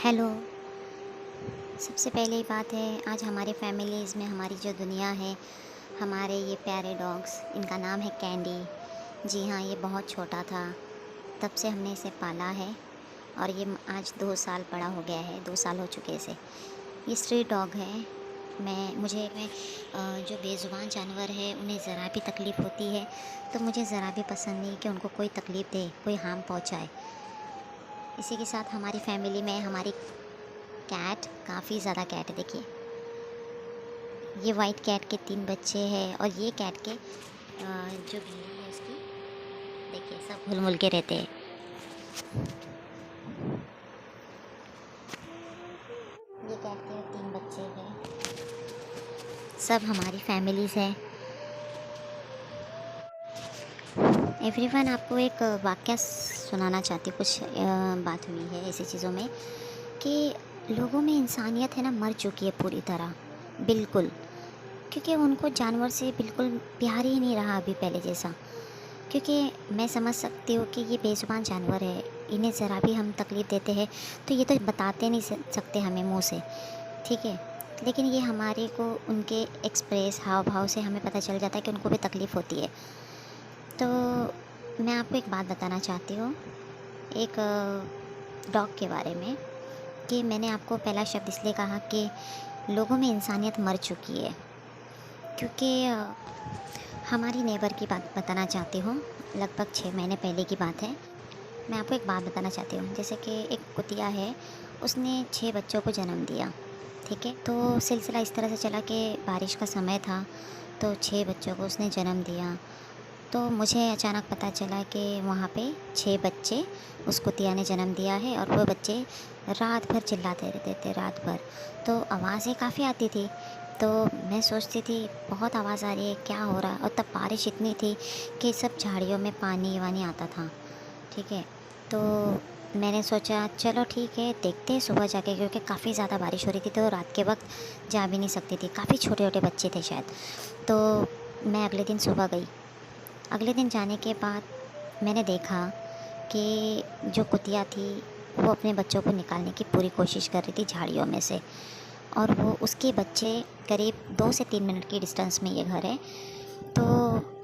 Hello. सबसे पहले बात है, आज हमारे फैमिलीज़ में हमारी जो दुनिया है, हमारे ये प्यारे डॉग्स, इनका नाम है कैंडी। जी हाँ, ये बहुत छोटा था, तब से हमने इसे पाला है और ये आज 2 साल बड़ा हो गया है, 2 साल हो चुके इसे। ये स्ट्रीट डॉग है। मैं जो बेज़ुबान जानवर है उन्हें ज़रा भी तकलीफ़ होती है तो मुझे ज़रा भी पसंद नहीं कि उनको कोई तकलीफ़ दे, कोई हार्म पहुँचाए। इसी के साथ हमारी फैमिली में हमारी कैट, काफ़ी ज़्यादा कैट है। देखिए, ये वाइट कैट के 3 बच्चे हैं और ये कैट के जो भैया है इसकी, देखिए सब घुल मिल के रहते हैं। ये कैट के 3 बच्चे हैं, सब हमारी फैमिलीज़ हैं। एवरीवन, आपको एक वाक़या सुनाना चाहती हूँ। कुछ बात हुई है ऐसी चीज़ों में कि लोगों में इंसानियत है ना, मर चुकी है पूरी तरह, बिल्कुल। क्योंकि उनको जानवर से बिल्कुल प्यार ही नहीं रहा अभी पहले जैसा। क्योंकि मैं समझ सकती हूँ कि ये बेज़ुबान जानवर है, इन्हें ज़रा भी हम तकलीफ़ देते हैं तो ये तो बताते नहीं सकते हमें मुँह से, ठीक है। लेकिन ये हमारे को उनके एक्सप्रेस हाव भाव से हमें पता चल जाता है कि उनको भी तकलीफ़ होती है। तो मैं आपको एक बात बताना चाहती हूँ, एक डॉग के बारे में, कि मैंने आपको पहला शब्द इसलिए कहा कि लोगों में इंसानियत मर चुकी है। क्योंकि हमारी नेबर की बात बताना चाहती हूँ, लगभग 6 महीने पहले की बात है। मैं आपको एक बात बताना चाहती हूँ, जैसे कि एक कुतिया है, उसने 6 बच्चों को जन्म दिया, ठीक है। तो सिलसिला इस तरह से चला कि बारिश का समय था, तो 6 बच्चों को उसने जन्म दिया। तो मुझे अचानक पता चला कि वहाँ पे 6 बच्चे उस कुतिया ने जन्म दिया है और वो बच्चे रात भर चिल्लाते रहते थे, रात भर। तो आवाज़ें काफ़ी आती थी, तो मैं सोचती थी बहुत आवाज़ आ रही है, क्या हो रहा है। और तब बारिश इतनी थी कि सब झाड़ियों में पानी वानी आता था, ठीक है। तो मैंने सोचा चलो ठीक है, देखते हैं सुबह जाके, क्योंकि काफ़ी ज़्यादा बारिश हो रही थी तो रात के वक्त जा भी नहीं सकती थी, काफ़ी छोटे छोटे बच्चे थे शायद। तो मैं अगले दिन सुबह गई। अगले दिन जाने के बाद मैंने देखा कि जो कुतिया थी वो अपने बच्चों को निकालने की पूरी कोशिश कर रही थी झाड़ियों में से, और वो उसके बच्चे करीब 2 से 3 मिनट की डिस्टेंस में ये घर है। तो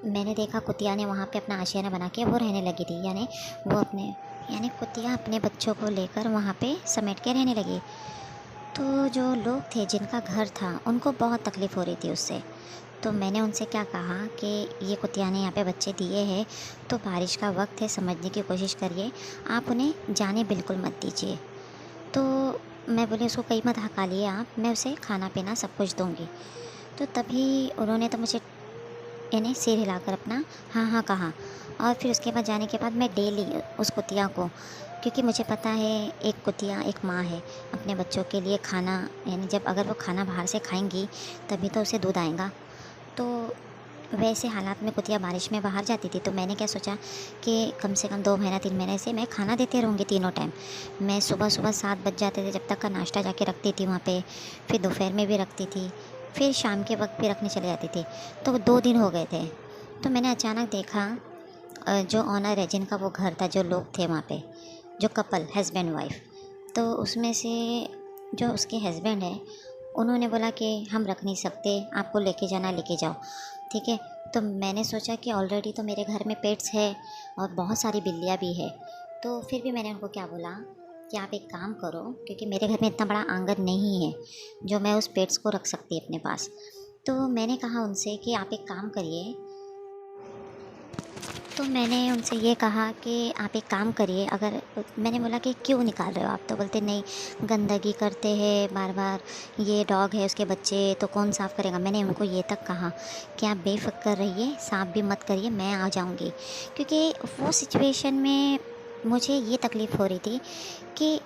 मैंने देखा कुतिया ने वहाँ पे अपना आशियाना बना के वो रहने लगी थी, यानी कुतिया अपने बच्चों को लेकर वहाँ पे समेट के रहने लगी। तो जो लोग थे जिनका घर था उनको बहुत तकलीफ़ हो रही थी उससे। तो मैंने उनसे क्या कहा कि ये कुतिया ने यहाँ पे बच्चे दिए हैं, तो बारिश का वक्त है, समझने की कोशिश करिए, आप उन्हें जाने बिल्कुल मत दीजिए। तो मैं बोली उसको कहीं मत हकालिए आप, मैं उसे खाना पीना सब कुछ दूँगी। तो तभी उन्होंने तो मुझे यानी सिर हिलाकर अपना हाँ हाँ कहा। और फिर उसके बाद जाने के बाद मैं डेली उस कुतिया को, क्योंकि मुझे पता है एक कुतिया एक माँ है, अपने बच्चों के लिए खाना, यानी जब अगर वो खाना बाहर से खाएंगी तभी तो उसे दूध आएगा। तो वैसे हालात में कुतिया बारिश में बाहर जाती थी, तो मैंने क्या सोचा कि कम से कम 2 महीना 3 महीने से मैं खाना देते रहूँगी तीनों टाइम। मैं सुबह सुबह 7 बज जाते थे, जब तक का नाश्ता जाके रखती थी वहाँ पे, फिर दोपहर में भी रखती थी, फिर शाम के वक्त भी रखने चले जाती थी। तो 2 दिन हो गए थे, तो मैंने अचानक देखा जो ऑनर है, जिनका वो घर था, जो लोग थे वहाँ पे, जो कपल हस्बैंड वाइफ, तो उसमें से जो उसके हस्बैंड है, उन्होंने बोला कि हम रख नहीं सकते, आपको लेके जाना लेके जाओ, ठीक है। तो मैंने सोचा कि ऑलरेडी तो मेरे घर में पेट्स है और बहुत सारी बिल्लियाँ भी है, तो फिर भी मैंने उनको क्या बोला कि आप एक काम करो, क्योंकि मेरे घर में इतना बड़ा आंगन नहीं है जो मैं उस पेट्स को रख सकती अपने पास। तो मैंने कहा उनसे कि आप एक काम करिए, तो मैंने उनसे ये कहा कि आप एक काम करिए, अगर मैंने बोला कि क्यों निकाल रहे हो आप, तो बोलते नहीं, गंदगी करते हैं बार बार, ये डॉग है उसके बच्चे तो कौन साफ़ करेगा। मैंने उनको ये तक कहा कि आप बेफ़िक्र रहिए, साफ़ भी मत करिए, मैं आ जाऊँगी। क्योंकि वो सिचुएशन में मुझे ये तकलीफ़ हो रही थी कि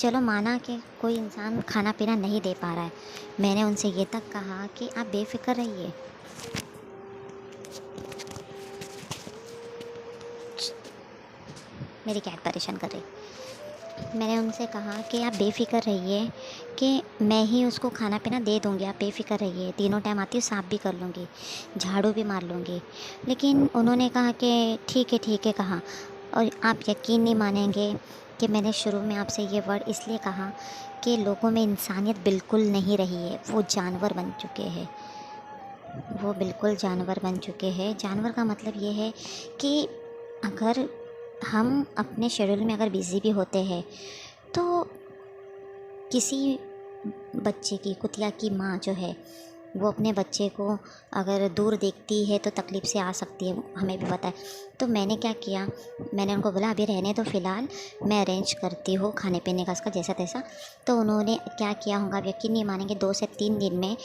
चलो माना कि कोई इंसान खाना पीना नहीं दे पा रहा है, मैंने उनसे ये तक कहा कि आप बेफ़िक्र रहिए। मेरी कैट परेशान कर रही। मैंने उनसे कहा कि आप बेफ़िक्र रहिए कि मैं ही उसको खाना पीना दे दूँगी, आप बेफ़िक्र रहिए, तीनों टाइम आती हूँ, साफ़ भी कर लूँगी, झाड़ू भी मार लूँगी। लेकिन उन्होंने कहा कि ठीक है कहा। और आप यकीन नहीं मानेंगे, कि मैंने शुरू में आपसे ये वर्ड इसलिए कहा कि लोगों में इंसानियत बिल्कुल नहीं रही है, वो जानवर बन चुके हैं, वो बिल्कुल जानवर बन चुके हैं। जानवर का मतलब ये है कि अगर हम अपने शेड्यूल में अगर बिज़ी भी होते हैं तो किसी बच्चे की, कुतिया की माँ जो है वो अपने बच्चे को अगर दूर देखती है तो तकलीफ़ से आ सकती है, हमें भी पता है। तो मैंने क्या किया, मैंने उनको बोला अभी रहने दो फ़िलहाल, मैं अरेंज करती हूँ खाने पीने का इसका जैसा तैसा। तो उन्होंने क्या किया होगा, आप यकीन नहीं मानेंगे, 2 से 3 दिन में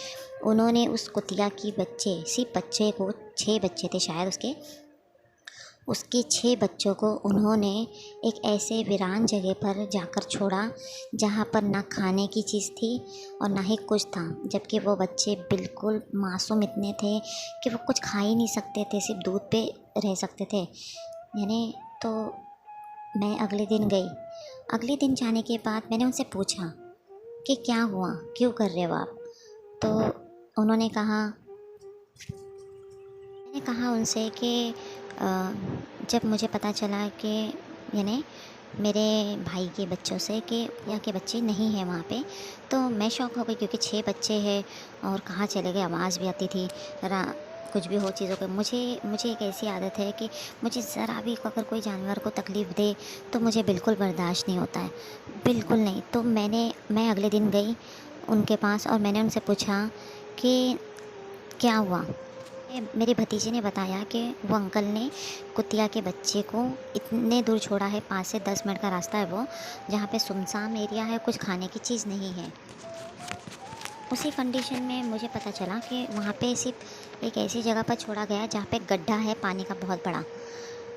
उन्होंने उस कुतिया की बच्चे, सिर्फ बच्चे को, 6 बच्चे थे शायद उसके 6 बच्चों को उन्होंने एक ऐसे वीरान जगह पर जाकर छोड़ा जहाँ पर ना खाने की चीज़ थी और ना ही कुछ था, जबकि वो बच्चे बिल्कुल मासूम इतने थे कि वो कुछ खा ही नहीं सकते थे, सिर्फ दूध पे रह सकते थे यानी। तो मैं अगले दिन गई। अगले दिन जाने के बाद मैंने उनसे पूछा कि क्या हुआ, क्यों कर रहे हो आप? तो उन्होंने कहा, मैंने कहा उनसे कि जब मुझे पता चला कि यानी मेरे भाई के बच्चों से कि यहाँ के बच्चे नहीं हैं वहाँ पे, तो मैं शॉक हो गई क्योंकि 6 बच्चे हैं और कहाँ चले गए, आवाज़ भी आती थी कुछ भी हो चीज़ों को। मुझे एक ऐसी आदत है कि मुझे ज़रा भी अगर कोई जानवर को तकलीफ़ दे तो मुझे बिल्कुल बर्दाश्त नहीं होता है, बिल्कुल नहीं। तो मैं अगले दिन गई उनके पास और मैंने उनसे पूछा कि क्या हुआ। मेरी भतीजी ने बताया कि वो अंकल ने कुतिया के बच्चे को इतने दूर छोड़ा है, 5 से 10 मिनट का रास्ता है वो, जहाँ पे सुनसान एरिया है, कुछ खाने की चीज़ नहीं है। उसी कंडीशन में मुझे पता चला कि वहाँ पे सिर्फ एक ऐसी जगह पर छोड़ा गया जहाँ पे गड्ढा है पानी का बहुत बड़ा।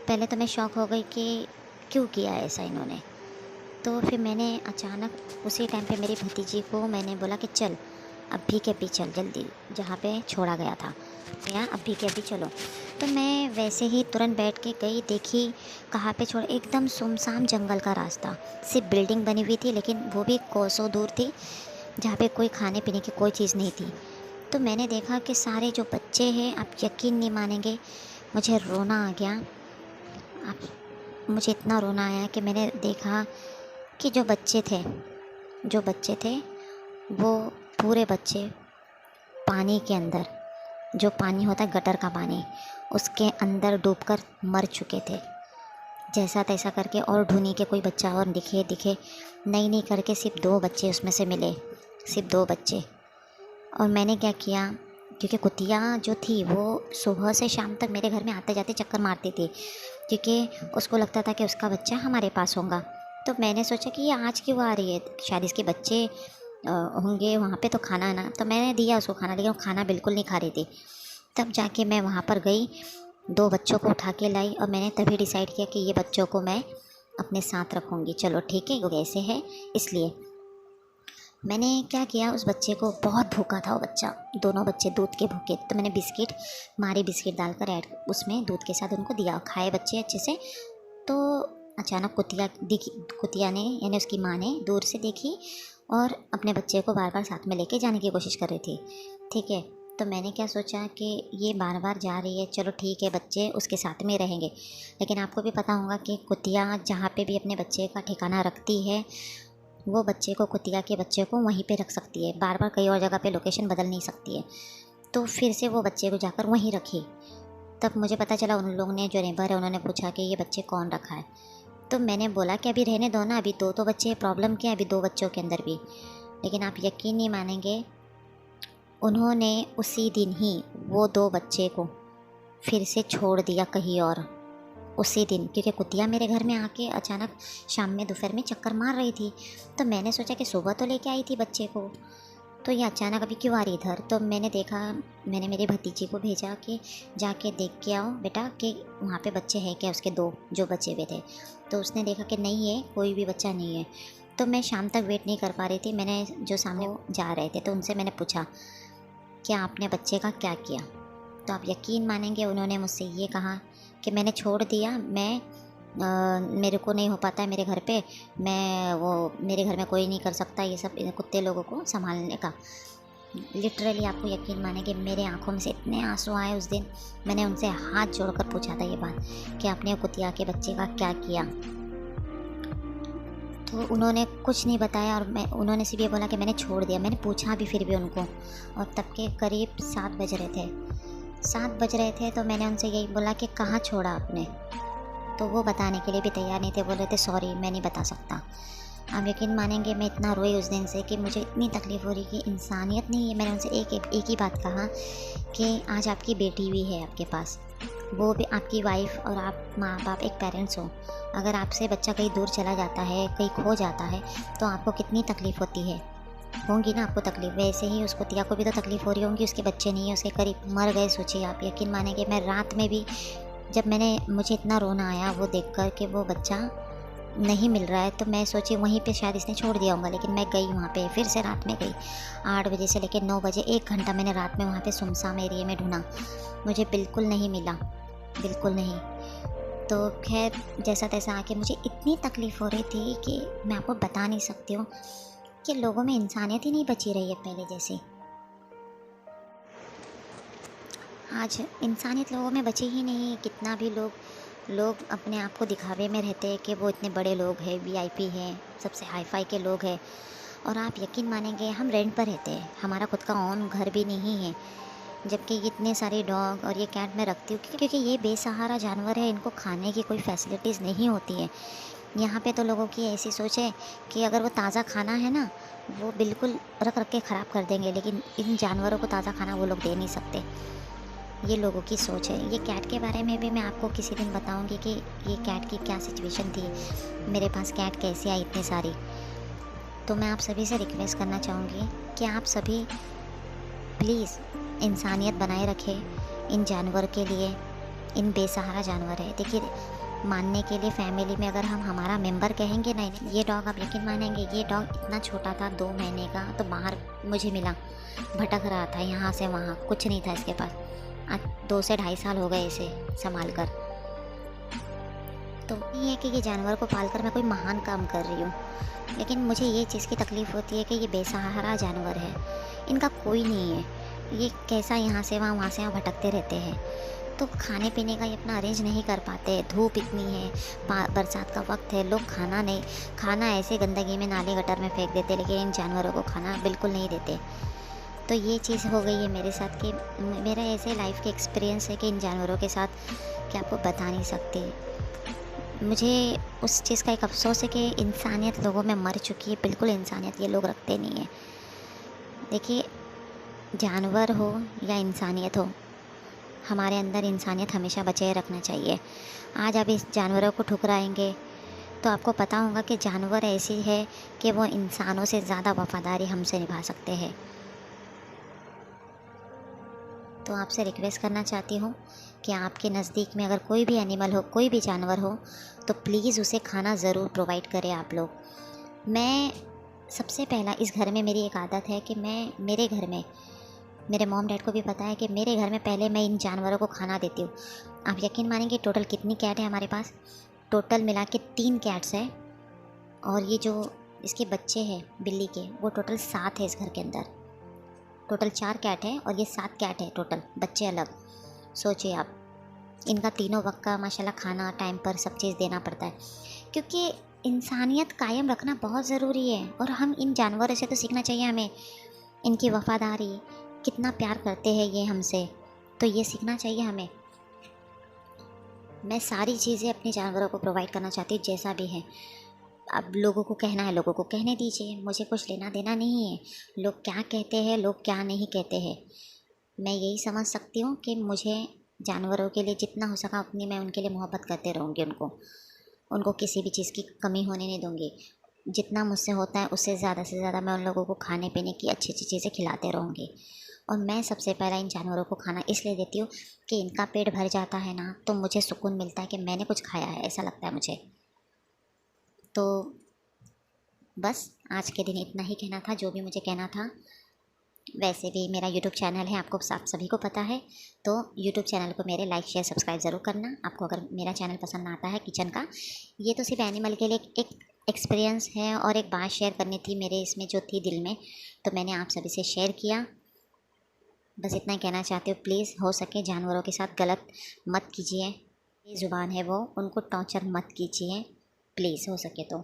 पहले तो मैं शॉक हो गई कि क्यों किया ऐसा इन्होंने। तो फिर मैंने अचानक उसी टाइम पे मेरी भतीजी को मैंने बोला कि चल अभी के अभी चल, जल्दी जहाँ पे छोड़ा गया था यहाँ अभी के अभी चलो। तो मैं वैसे ही तुरंत बैठ के गई, देखी कहाँ पे छोड़, एकदम सुनसान जंगल का रास्ता, सिर्फ बिल्डिंग बनी हुई थी लेकिन वो भी कोसों दूर थी, जहाँ पे कोई खाने पीने की कोई चीज़ नहीं थी। तो मैंने देखा कि सारे जो बच्चे हैं, आप यकीन नहीं मानेंगे, मुझे रोना आ गया। मुझे इतना रोना आया कि मैंने देखा कि जो बच्चे थे वो पूरे बच्चे पानी के अंदर, जो पानी होता है गटर का पानी, उसके अंदर डूबकर मर चुके थे जैसा तैसा करके। और ढूंढी के कोई बच्चा और दिखे नहीं करके सिर्फ 2 बच्चे उसमें से मिले, सिर्फ 2 बच्चे। और मैंने क्या किया, क्योंकि कुतिया जो थी वो सुबह से शाम तक मेरे घर में आते जाते चक्कर मारती थी, क्योंकि उसको लगता था कि उसका बच्चा हमारे पास होगा। तो मैंने सोचा कि ये आज क्यों आ रही है, शायद इसके बच्चे होंगे वहाँ पे, तो खाना ना। तो मैंने दिया उसको खाना, लेकिन वो खाना बिल्कुल नहीं खा रही थी। तब जाके मैं वहाँ पर गई, 2 बच्चों को उठा के लाई और मैंने तभी डिसाइड किया कि ये बच्चों को मैं अपने साथ रखूँगी। चलो ठीक है, वो ऐसे है इसलिए। मैंने क्या किया, उस बच्चे को, बहुत भूखा था वो बच्चा, दोनों बच्चे दूध के भूखे, तो मैंने बिस्किट डालकर ऐड उसमें दूध के साथ उनको दिया, खाए बच्चे अच्छे से। तो अचानक कुतिया ने यानी उसकी माँ ने दूर से देखी और अपने बच्चे को बार बार साथ में लेके जाने की कोशिश कर रही थी। ठीक है, तो मैंने क्या सोचा कि ये बार बार जा रही है, चलो ठीक है, बच्चे उसके साथ में रहेंगे। लेकिन आपको भी पता होगा कि कुतिया जहाँ पे भी अपने बच्चे का ठिकाना रखती है, वो बच्चे को, कुतिया के बच्चे को वहीं पे रख सकती है, बार बार कई और जगह पे लोकेशन बदल नहीं सकती है। तो फिर से वो बच्चे को जाकर वहीं रखी। तब मुझे पता चला, उन लोगों ने, जो नेबर है, उन्होंने पूछा कि ये बच्चे कौन रखा है। तो मैंने बोला कि अभी रहने दो ना, अभी 2 तो बच्चे, प्रॉब्लम क्या है अभी 2 बच्चों के अंदर भी। लेकिन आप यकीन नहीं मानेंगे, उन्होंने उसी दिन ही वो 2 बच्चे को फिर से छोड़ दिया कहीं और, उसी दिन। क्योंकि कुतिया मेरे घर में आके अचानक शाम में, दोपहर में चक्कर मार रही थी। तो मैंने सोचा कि सुबह तो लेके आई थी बच्चे को, तो ये अचानक अभी क्यों आ रही इधर। तो मैंने देखा, मैंने मेरी भतीजी को भेजा कि जाके देख के आओ बेटा कि वहाँ पे बच्चे हैं क्या, उसके 2 जो बचे हुए थे। तो उसने देखा कि नहीं है, कोई भी बच्चा नहीं है। तो मैं शाम तक वेट नहीं कर पा रही थी। मैंने जो सामने जा रहे थे तो उनसे मैंने पूछा कि आपने बच्चे का क्या किया। तो आप यकीन मानेंगे, उन्होंने मुझसे ये कहा कि मैंने छोड़ दिया, मेरे को नहीं हो पाता है मेरे घर पे, मेरे घर में कोई नहीं कर सकता ये सब कुत्ते लोगों को संभालने का। लिटरली आपको यकीन मानेंगे, मेरे आंखों में से इतने आंसू आए उस दिन। मैंने उनसे हाथ जोड़कर पूछा था ये बात कि आपने कुतिया के बच्चे का क्या किया। तो उन्होंने कुछ नहीं बताया और उन्होंने सिर्फ ये बोला कि मैंने छोड़ दिया। मैंने पूछा भी फिर भी उनको, और तब के करीब 7 बज रहे थे। 7 बज रहे थे तो मैंने उनसे यही बोला कि कहाँ छोड़ा आपने। तो वो बताने के लिए भी तैयार नहीं थे, बोल रहे थे सॉरी मैं नहीं बता सकता। आप यकीन मानेंगे मैं इतना रोई उस दिन से कि मुझे इतनी तकलीफ़ हो रही कि इंसानियत नहीं है। मैंने उनसे एक ही बात कहा कि आज आपकी बेटी भी है आपके पास, वो भी आपकी वाइफ, और आप माँ बाप एक पेरेंट्स हो। अगर आपसे बच्चा कहीं दूर चला जाता है, कहीं खो जाता है, तो आपको कितनी तकलीफ़ होती है, होंगी ना आपको तकलीफ़। वैसे ही उसको तिया को भी तो तकलीफ़ हो रही होंगी, उसके बच्चे नहीं है, उसके करीब मर गए। सोचिए आप, यकीन मानेंगे मैं रात में भी जब मुझे इतना रोना आया वो देखकर कि वो बच्चा नहीं मिल रहा है, तो मैं सोची वहीं पे शायद इसने छोड़ दिया होगा। लेकिन मैं गई वहाँ पे, फिर से रात में गई। 8 बजे से लेकर 9 बजे 1 घंटा मैंने रात में वहाँ पे सुनसान एरिया में ढूंढा, मुझे बिल्कुल नहीं मिला, बिल्कुल नहीं। तो खैर जैसा तैसा आके मुझे इतनी तकलीफ़ हो रही थी कि मैं आपको बता नहीं सकती हूँ कि लोगों में इंसानियत ही नहीं बची रही है पहले जैसी। आज इंसानियत लोगों में बची ही नहीं। कितना भी लोग अपने आप को दिखावे में रहते हैं कि वो इतने बड़े लोग हैं, वीआईपी हैं, सबसे हाई फाई के लोग हैं। और आप यकीन मानेंगे हम रेंट पर रहते हैं, हमारा खुद का ओन घर भी नहीं है। जबकि इतने सारे डॉग और ये कैट मैं रखती हूँ क्योंकि ये बेसहारा जानवर है, इनको खाने की कोई फैसिलिटीज़ नहीं होती है। यहाँ पे तो लोगों की ऐसी सोच है कि अगर वो ताज़ा खाना है ना, वो बिल्कुल रख रख के ख़राब कर देंगे, लेकिन इन जानवरों को ताज़ा खाना वो लोग दे नहीं सकते। ये लोगों की सोच है। ये कैट के बारे में भी मैं आपको किसी दिन बताऊंगी कि ये कैट की क्या सिचुएशन थी, मेरे पास कैट कैसे आई इतनी सारी। तो मैं आप सभी से रिक्वेस्ट करना चाहूँगी कि आप सभी प्लीज़ इंसानियत बनाए रखें इन जानवर के लिए। इन बेसहारा जानवर है, देखिए मानने के लिए फैमिली में अगर हम हमारा मेंबर कहेंगे नहीं, ये डॉग आप यकीन मानेंगे, ये डॉग इतना छोटा था 2 महीने का, तो बाहर मुझे मिला, भटक रहा था यहाँ से वहाँ, कुछ नहीं था इसके पास। आज 2 से ढाई साल हो गए इसे संभाल कर। तो ये है कि ये जानवर को पालकर मैं कोई महान काम कर रही हूँ, लेकिन मुझे ये चीज़ की तकलीफ़ होती है कि ये बेसहारा जानवर है, इनका कोई नहीं है। ये कैसा यहाँ से वहाँ से वहाँ भटकते रहते हैं, तो खाने पीने का ये अपना अरेंज नहीं कर पाते। धूप इतनी है, बरसात का वक्त है, लोग खाना ऐसे गंदगी में नाले गटर में फेंक देते, लेकिन इन जानवरों को खाना बिल्कुल नहीं देते। तो ये चीज़ हो गई है मेरे साथ कि मेरा ऐसे लाइफ के एक्सपीरियंस है कि इन जानवरों के साथ कि आपको बता नहीं सकती। मुझे उस चीज़ का एक अफ़सोस है कि इंसानियत लोगों में मर चुकी है, बिल्कुल इंसानियत ये लोग रखते नहीं हैं। देखिए जानवर हो या इंसानियत हो, हमारे अंदर इंसानियत हमेशा बचाए रखना चाहिए। आज आप इस जानवरों को ठुकराएंगे तो आपको पता होगा कि जानवर ऐसी है कि वो इंसानों से ज़्यादा वफ़ादारी हमसे निभा सकते हैं। तो आपसे रिक्वेस्ट करना चाहती हूँ कि आपके नज़दीक में अगर कोई भी एनिमल हो, कोई भी जानवर हो, तो प्लीज़ उसे खाना ज़रूर प्रोवाइड करें आप लोग। मैं सबसे पहला इस घर में मेरी एक आदत है कि मेरे घर में, मेरे मॉम डैड को भी पता है कि मेरे घर में पहले मैं इन जानवरों को खाना देती हूँ। आप यकीन मानेंगे टोटल कितनी कैट है हमारे पास, टोटल मिला के 3 कैट्स हैं, और ये जो इसके बच्चे हैं बिल्ली के, वो टोटल 7 है इस घर के अंदर। टोटल 4 कैट है और ये 7 कैट है टोटल, बच्चे अलग। सोचिए आप, इनका तीनों वक्त का माशाल्लाह खाना टाइम पर सब चीज़ देना पड़ता है, क्योंकि इंसानियत कायम रखना बहुत ज़रूरी है। और हम इन जानवरों से तो सीखना चाहिए हमें, इनकी वफ़ादारी, कितना प्यार करते हैं ये हमसे, तो ये सीखना चाहिए हमें। मैं सारी चीज़ें अपने जानवरों को प्रोवाइड करना चाहती हूँ जैसा भी है। अब लोगों को कहना है, लोगों को कहने दीजिए, मुझे कुछ लेना देना नहीं है। लोग क्या कहते हैं, लोग क्या नहीं कहते हैं, मैं यही समझ सकती हूँ कि मुझे जानवरों के लिए जितना हो सका उतनी मैं उनके लिए मोहब्बत करते रहूँगी। उनको किसी भी चीज़ की कमी होने नहीं दूँगी। जितना मुझसे होता है उससे ज़्यादा से ज़्यादा मैं उन लोगों को खाने पीने की अच्छी अच्छी चीज़ें खिलाते रहूँगी। और मैं सबसे पहला इन जानवरों को खाना इसलिए देती हूँ कि इनका पेट भर जाता है ना, तो मुझे सुकून मिलता है कि मैंने कुछ खाया है, ऐसा लगता है मुझे। तो बस आज के दिन इतना ही कहना था, जो भी मुझे कहना था। वैसे भी मेरा यूट्यूब चैनल है, आपको आप सभी को पता है, तो यूट्यूब चैनल को मेरे लाइक शेयर सब्सक्राइब ज़रूर करना। आपको अगर मेरा चैनल पसंद आता है किचन का, ये तो सिर्फ एनिमल के लिए एक एक्सपीरियंस है और एक बात शेयर करनी थी मेरे इसमें जो थी दिल में, तो मैंने आप सभी से शेयर किया। बस इतना ही कहना चाहती हूँ, प्लीज़ हो सके जानवरों के साथ गलत मत कीजिए। ये ज़ुबान है वो, उनको टॉर्चर मत कीजिए प्लीज़, हो सके तो।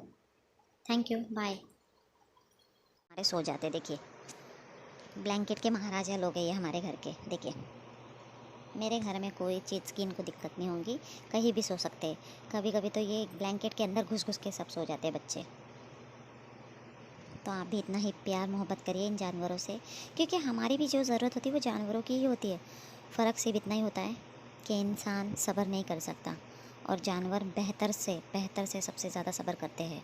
Thank you, bye. हमारे सो जाते, देखिए ब्लैंकेट के महाराजा लोग हैं ये हमारे घर के। देखिए मेरे घर में कोई चीज़ की इनको दिक्कत नहीं होगी, कहीं भी सो सकते हैं। कभी कभी तो ये ब्लैंकेट के अंदर घुस घुस के सब सो जाते हैं बच्चे। तो आप भी इतना ही प्यार मोहब्बत करिए इन जानवरों से, क्योंकि हमारी भी जो ज़रूरत होती है वो जानवरों की ही होती है। फ़र्क सिर्फ इतना ही होता है कि इंसान सब्र नहीं कर सकता और जानवर बेहतर से सबसे ज़्यादा सब्र करते हैं।